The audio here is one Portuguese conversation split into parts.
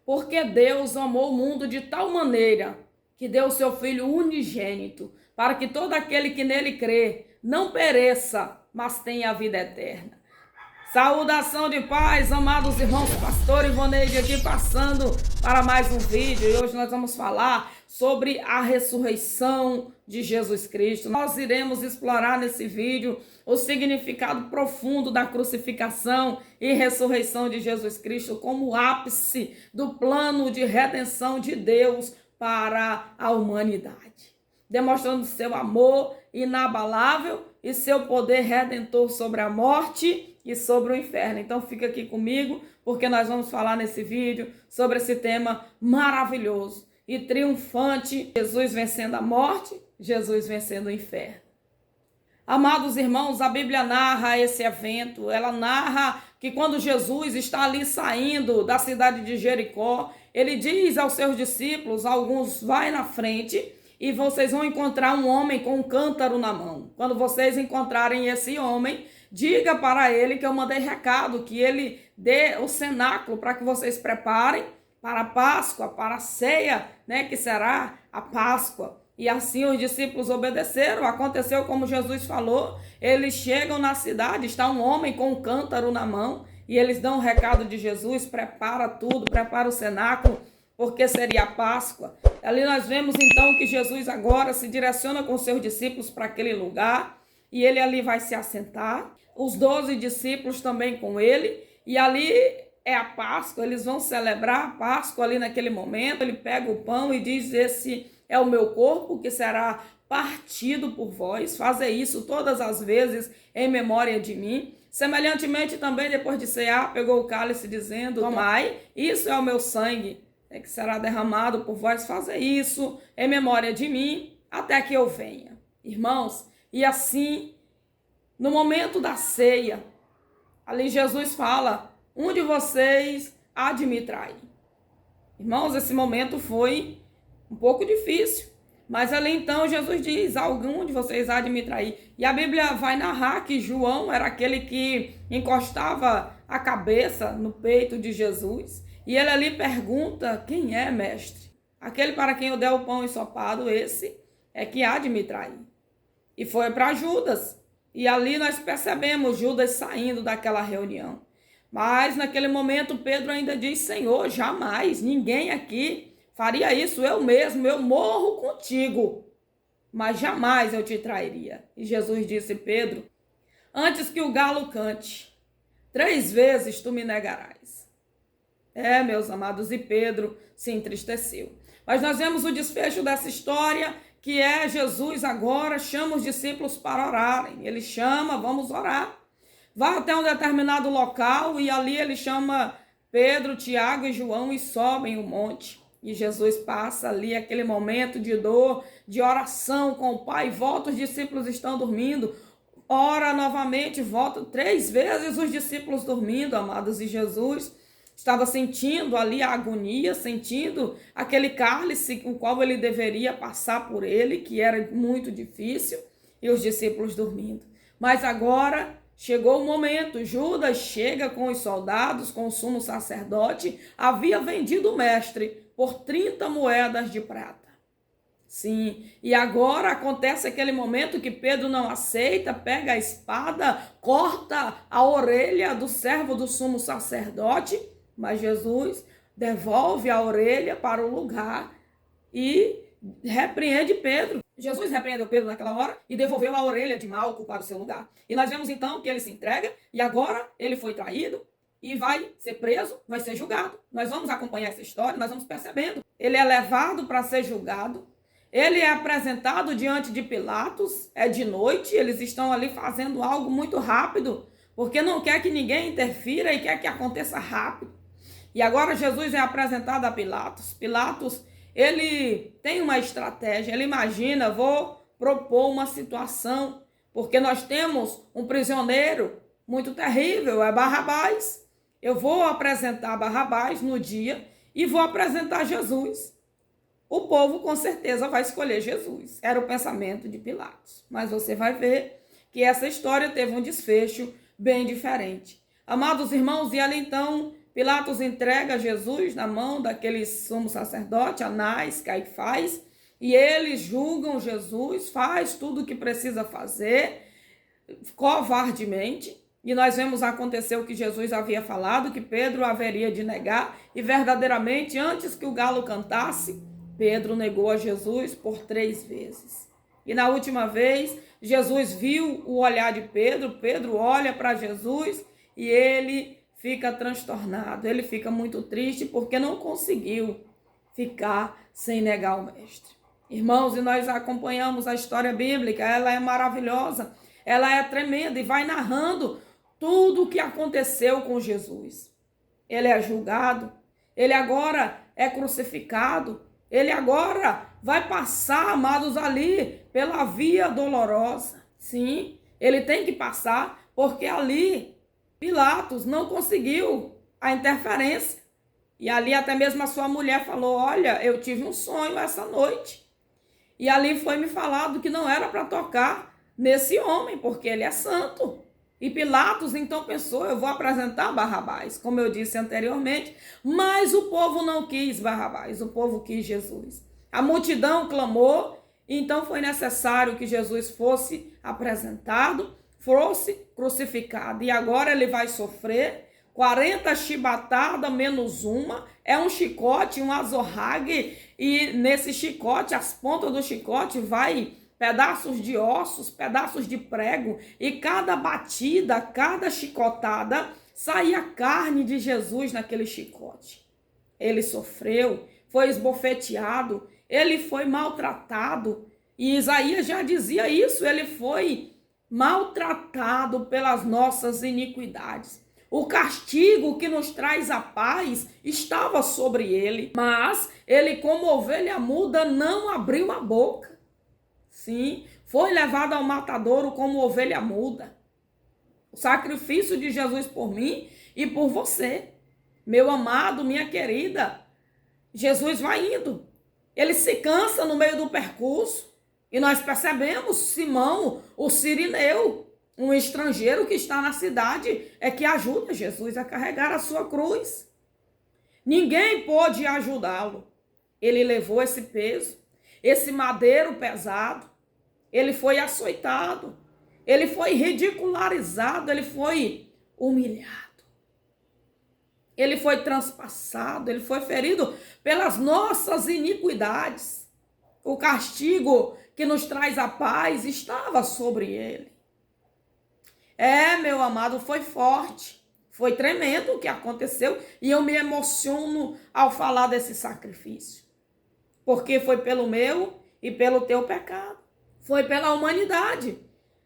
Porque Deus amou o mundo de tal maneira que deu o seu Filho unigênito, para que todo aquele que nele crê não pereça, mas tenha a vida eterna. Saudação de paz, amados irmãos, pastor Ivoneide aqui passando para mais um vídeo. E hoje nós vamos falar sobre a ressurreição de Jesus Cristo. Nós iremos explorar nesse vídeo o significado profundo da crucificação e ressurreição de Jesus Cristo como o ápice do plano de redenção de Deus para a humanidade, demonstrando seu amor inabalável e seu poder redentor sobre a morte e sobre o inferno. Então fica aqui comigo, porque nós vamos falar nesse vídeo sobre esse tema maravilhoso e triunfante: Jesus vencendo a morte, Jesus vencendo o inferno. Amados irmãos, a Bíblia narra esse evento. Ela narra que quando Jesus está ali saindo da cidade de Jericó, ele diz aos seus discípulos, alguns: vai na frente e vocês vão encontrar um homem com um cântaro na mão. Quando vocês encontrarem esse homem, diga para ele que eu mandei recado, que ele dê o cenáculo para que vocês preparem para a Páscoa, para a ceia, que será a Páscoa. E assim os discípulos obedeceram. Aconteceu como Jesus falou. Eles chegam na cidade, está um homem com um cântaro na mão, e eles dão o recado de Jesus: prepara tudo, prepara o cenáculo, porque seria a Páscoa. Ali nós vemos então que Jesus agora se direciona com seus discípulos para aquele lugar, e ele ali vai se assentar, os 12 discípulos também com ele, e ali é a Páscoa. Eles vão celebrar a Páscoa ali naquele momento. Ele pega o pão e diz: esse é o meu corpo que será partido por vós, fazei isso todas as vezes em memória de mim. Semelhantemente também, depois de cear, pegou o cálice dizendo: tomai, isso é o meu sangue, que será derramado por vós, fazei isso em memória de mim, até que eu venha. Irmãos, e assim, no momento da ceia, ali Jesus fala: um de vocês há de me trair. Irmãos, esse momento foi um pouco difícil, mas ali então Jesus diz: algum de vocês há de me trair. E a Bíblia vai narrar que João era aquele que encostava a cabeça no peito de Jesus, e ele ali pergunta: quem é, mestre? Aquele para quem eu der o pão ensopado, esse é que há de me trair. E foi para Judas, e ali nós percebemos Judas saindo daquela reunião. Mas naquele momento Pedro ainda diz: Senhor, jamais, ninguém aqui faria isso, eu mesmo, eu morro contigo, mas jamais eu te trairia. E Jesus disse: Pedro, antes que o galo cante, 3 vezes tu me negarás. Meus amados, e Pedro se entristeceu. Mas nós vemos o desfecho dessa história, que é Jesus agora chama os discípulos para orarem. Ele chama: vamos orar. Vai até um determinado local e ali ele chama Pedro, Tiago e João e sobem o monte. E Jesus passa ali aquele momento de dor, de oração com o Pai. Volta, os discípulos estão dormindo. Ora novamente, volta 3 vezes os discípulos dormindo, amados. E Jesus estava sentindo ali a agonia, sentindo aquele cálice o qual ele deveria passar por ele, que era muito difícil, e os discípulos dormindo. Mas agora chegou o momento. Judas chega com os soldados, com o sumo sacerdote, havia vendido o mestre por 30 moedas de prata. Sim, e agora acontece aquele momento que Pedro não aceita, pega a espada, corta a orelha do servo do sumo sacerdote, mas Jesus devolve a orelha para o lugar e repreende Pedro. Jesus repreendeu Pedro naquela hora e devolveu a orelha de Malco para o seu lugar. E nós vemos então que ele se entrega e agora ele foi traído e vai ser preso, vai ser julgado. Nós vamos acompanhar essa história, nós vamos percebendo. Ele é levado para ser julgado, ele é apresentado diante de Pilatos, é de noite, eles estão ali fazendo algo muito rápido, porque não quer que ninguém interfira e quer que aconteça rápido. E agora Jesus é apresentado a Pilatos. Pilatos, ele tem uma estratégia, ele imagina: vou propor uma situação, porque nós temos um prisioneiro muito terrível, é Barrabás. Eu vou apresentar Barrabás no dia e vou apresentar Jesus. O povo com certeza vai escolher Jesus. Era o pensamento de Pilatos. Mas você vai ver que essa história teve um desfecho bem diferente. Amados irmãos, e ali então Pilatos entrega Jesus na mão daquele sumo sacerdote, Anás, Caifás, e eles julgam Jesus, faz tudo o que precisa fazer, covardemente. E nós vemos acontecer o que Jesus havia falado, que Pedro haveria de negar, e verdadeiramente, antes que o galo cantasse, Pedro negou a Jesus por 3 vezes. E na última vez, Jesus viu o olhar de Pedro, Pedro olha para Jesus e ele fica transtornado, ele fica muito triste porque não conseguiu ficar sem negar o mestre. Irmãos, e nós acompanhamos a história bíblica, ela é maravilhosa, ela é tremenda e vai narrando tudo o que aconteceu com Jesus. Ele é julgado, ele agora é crucificado, ele agora vai passar, amados, ali pela via dolorosa. Sim, ele tem que passar, porque ali Pilatos não conseguiu a interferência. E ali até mesmo a sua mulher falou, olha, eu tive um sonho essa noite. E ali foi me falado que não era para tocar nesse homem, porque ele é santo. E Pilatos então pensou, eu vou apresentar Barrabás, como eu disse anteriormente, mas o povo não quis Barrabás, o povo quis Jesus. A multidão clamou, então foi necessário que Jesus fosse apresentado, fosse crucificado. E agora ele vai sofrer 40 chibatadas menos uma, é um chicote, um azorrague, e nesse chicote, as pontas do chicote vai pedaços de ossos, pedaços de prego, e cada batida, cada chicotada, saía carne de Jesus naquele chicote. Ele sofreu, foi esbofeteado, ele foi maltratado, e Isaías já dizia isso, ele foi maltratado pelas nossas iniquidades. O castigo que nos traz a paz estava sobre ele, mas ele, como ovelha muda, não abriu a boca. Sim, foi levado ao matadouro como ovelha muda. O sacrifício de Jesus por mim e por você. Meu amado, minha querida, Jesus vai indo. Ele se cansa no meio do percurso. E nós percebemos Simão, o sirineu, um estrangeiro que está na cidade, é que ajuda Jesus a carregar a sua cruz. Ninguém pôde ajudá-lo. Ele levou esse peso, esse madeiro pesado. Ele foi açoitado, ele foi ridicularizado, ele foi humilhado. Ele foi transpassado, ele foi ferido pelas nossas iniquidades. O castigo que nos traz a paz estava sobre ele. Meu amado, foi forte, foi tremendo o que aconteceu e eu me emociono ao falar desse sacrifício. Porque foi pelo meu e pelo teu pecado. Foi pela humanidade.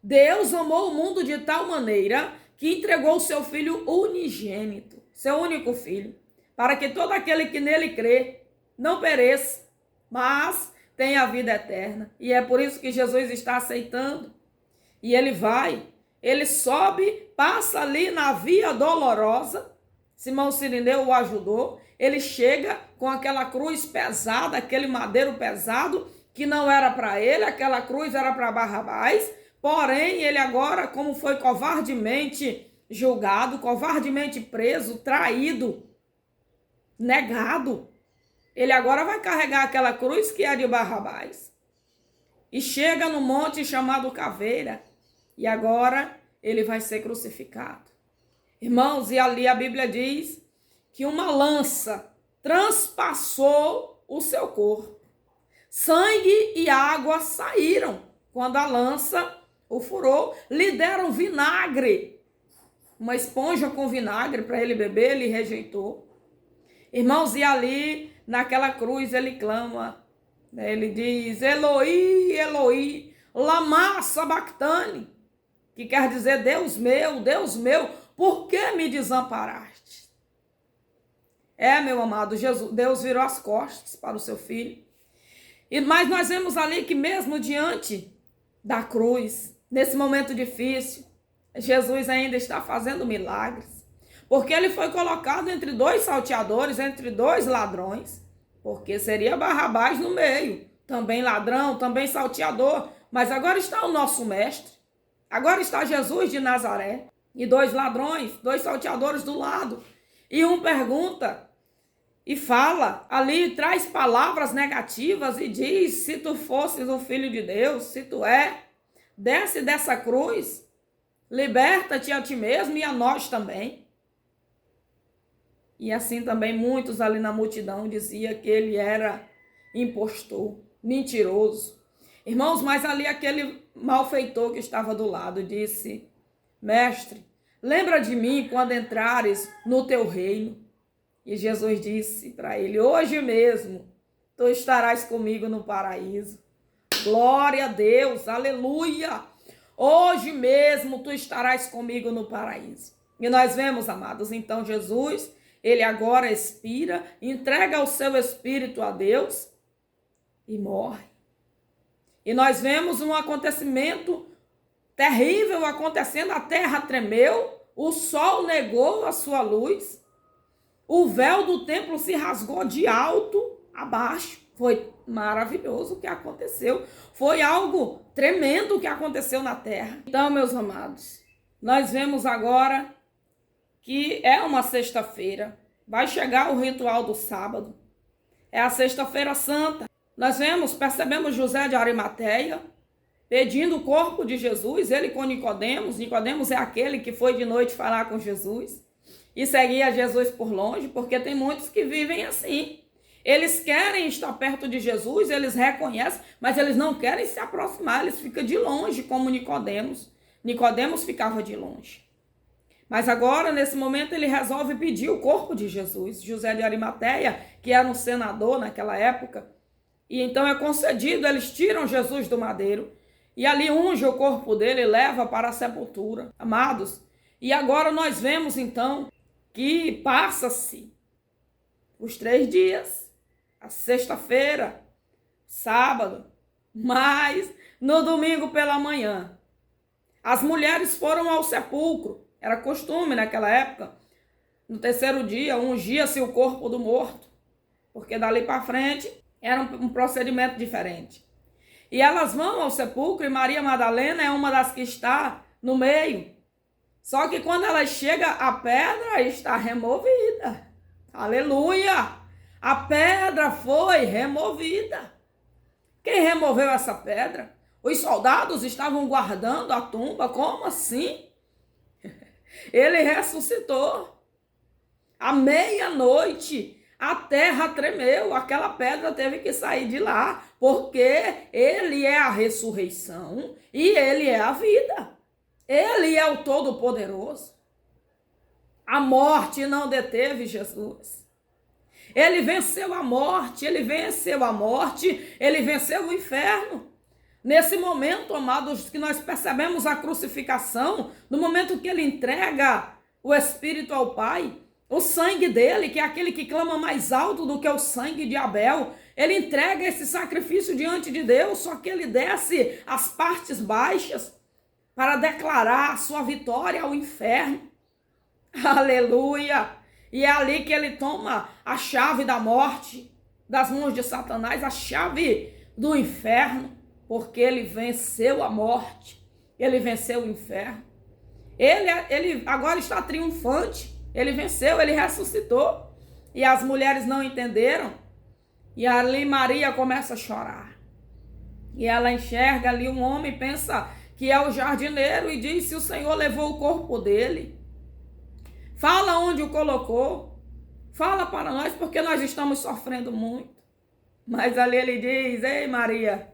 Deus amou o mundo de tal maneira que entregou o seu filho unigênito, seu único filho, para que todo aquele que nele crê não pereça, mas tenha a vida eterna. E é por isso que Jesus está aceitando. E ele vai, ele sobe, passa ali na via dolorosa. Simão Sirineu o ajudou. Ele chega com aquela cruz pesada, aquele madeiro pesado, que não era para ele, aquela cruz era para Barrabás, porém ele agora, como foi covardemente julgado, covardemente preso, traído, negado, ele agora vai carregar aquela cruz que é de Barrabás. E chega no monte chamado Caveira, e agora ele vai ser crucificado. Irmãos, e ali a Bíblia diz que uma lança transpassou o seu corpo. Sangue e água saíram quando a lança o furou, lhe deram vinagre, uma esponja com vinagre para ele beber, ele rejeitou. Irmãos, e ali naquela cruz ele clama, ele diz, Eloi, Eloi, lama sabachthani, que quer dizer, Deus meu, por que me desamparaste? Meu amado, Deus virou as costas para o seu filho. Mas nós vemos ali que mesmo diante da cruz, nesse momento difícil, Jesus ainda está fazendo milagres. Porque ele foi colocado entre 2 salteadores, entre 2 ladrões. Porque seria Barrabás no meio. Também ladrão, também salteador. Mas agora está o nosso mestre. Agora está Jesus de Nazaré. E 2 ladrões, 2 salteadores do lado. E um pergunta e fala ali, traz palavras negativas e diz: se tu fosses o filho de Deus, se tu desce dessa cruz, liberta-te a ti mesmo e a nós também. E assim também muitos ali na multidão diziam que ele era impostor, mentiroso. Irmãos, mas ali aquele malfeitor que estava do lado disse: mestre, lembra de mim quando entrares no teu reino. E Jesus disse para ele: hoje mesmo tu estarás comigo no paraíso. Glória a Deus, aleluia. Hoje mesmo tu estarás comigo no paraíso. E nós vemos, amados, então Jesus, ele agora expira, entrega o seu espírito a Deus e morre. E nós vemos um acontecimento terrível acontecendo, a terra tremeu, o sol negou a sua luz, o véu do templo se rasgou de alto a baixo. Foi maravilhoso o que aconteceu, foi algo tremendo o que aconteceu na terra. Então, meus amados, nós vemos agora que é uma sexta-feira, vai chegar o ritual do sábado, é a sexta-feira santa. Nós percebemos José de Arimateia pedindo o corpo de Jesus, ele com Nicodemos. Nicodemos é aquele que foi de noite falar com Jesus e seguia Jesus por longe, porque tem muitos que vivem assim. Eles querem estar perto de Jesus, eles reconhecem, mas eles não querem se aproximar, eles ficam de longe, como Nicodemos. Nicodemos ficava de longe. Mas agora, nesse momento, ele resolve pedir o corpo de Jesus. José de Arimateia, que era um senador naquela época, e então é concedido, eles tiram Jesus do madeiro e ali unge o corpo dele e leva para a sepultura. Amados, e agora nós vemos então que passa-se os 3 dias, a sexta-feira, sábado, mas no domingo pela manhã, as mulheres foram ao sepulcro. Era costume naquela época, no 3º dia, ungia-se o corpo do morto, porque dali para frente era um procedimento diferente. E elas vão ao sepulcro e Maria Madalena é uma das que está no meio. Só que quando ela chega, a pedra está removida. Aleluia! A pedra foi removida. Quem removeu essa pedra? Os soldados estavam guardando a tumba. Como assim? Ele ressuscitou. À meia-noite, a terra tremeu, aquela pedra teve que sair de lá, porque ele é a ressurreição e ele é a vida. Ele é o Todo-Poderoso. A morte não deteve Jesus. Ele venceu a morte, ele venceu a morte, ele venceu o inferno. Nesse momento, amados, que nós percebemos a crucificação, no momento que ele entrega o Espírito ao Pai, o sangue dele, que é aquele que clama mais alto do que o sangue de Abel, ele entrega esse sacrifício diante de Deus, só que ele desce às partes baixas para declarar a sua vitória ao inferno. Aleluia! E é ali que ele toma a chave da morte, das mãos de Satanás, a chave do inferno, porque ele venceu a morte, ele venceu o inferno. Ele agora está triunfante, ele venceu, ele ressuscitou. E as mulheres não entenderam. E ali Maria começa a chorar. E ela enxerga ali um homem, pensa que é o jardineiro e diz: se o Senhor levou o corpo dele, fala onde o colocou, fala para nós, porque nós estamos sofrendo muito. Mas ali ele diz: ei Maria,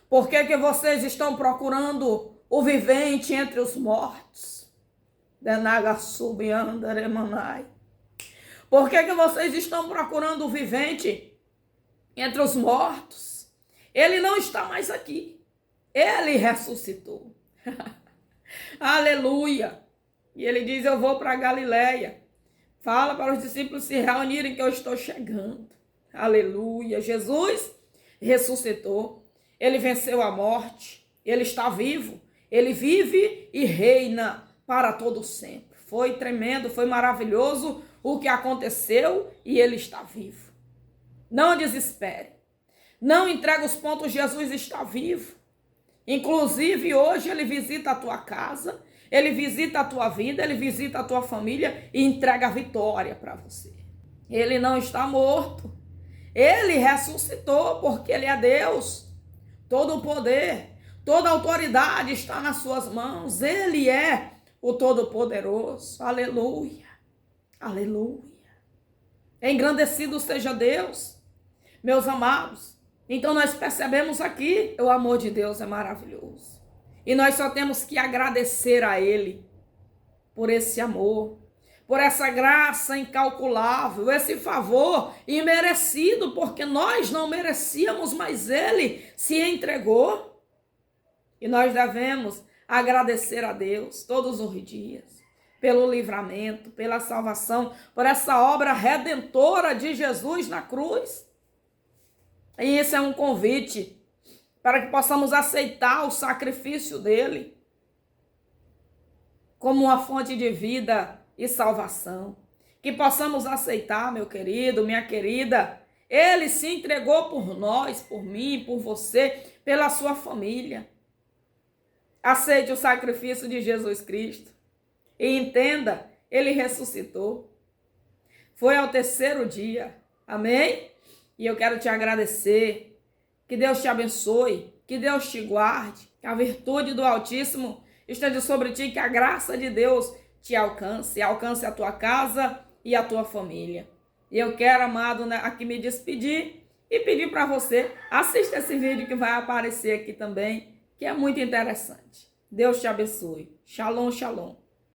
por que vocês estão procurando o vivente entre os mortos? Por que vocês estão procurando o vivente entre os mortos? Ele não está mais aqui. Ele ressuscitou. Aleluia. E ele diz: eu vou para Galileia. Fala para os discípulos se reunirem que eu estou chegando. Aleluia. Jesus ressuscitou. Ele venceu a morte. Ele está vivo. Ele vive e reina para todo sempre. Foi tremendo, foi maravilhoso o que aconteceu e ele está vivo. Não desespere. Não entregue os pontos, Jesus está vivo. Inclusive hoje ele visita a tua casa. Ele visita a tua vida, ele visita a tua família e entrega a vitória para você. Ele não está morto. Ele ressuscitou porque ele é Deus. Todo o poder, toda a autoridade está nas suas mãos. Ele é o Todo-Poderoso. Aleluia. Aleluia. Engrandecido seja Deus, meus amados. Então nós percebemos aqui, o amor de Deus é maravilhoso. E nós só temos que agradecer a Ele por esse amor, por essa graça incalculável, esse favor imerecido, porque nós não merecíamos, mas Ele se entregou. E nós devemos agradecer a Deus todos os dias, pelo livramento, pela salvação, por essa obra redentora de Jesus na cruz. E isso é um convite para que possamos aceitar o sacrifício dele como uma fonte de vida e salvação. Que possamos aceitar, meu querido, minha querida. Ele se entregou por nós, por mim, por você, pela sua família. Aceite o sacrifício de Jesus Cristo e entenda, ele ressuscitou. Foi ao terceiro dia. Amém? E eu quero te agradecer. Que Deus te abençoe, que Deus te guarde, que a virtude do Altíssimo esteja sobre ti, que a graça de Deus te alcance a tua casa e a tua família. E eu quero, amado, aqui me despedir e pedir para você, assista esse vídeo que vai aparecer aqui também, que é muito interessante. Deus te abençoe. Shalom, shalom.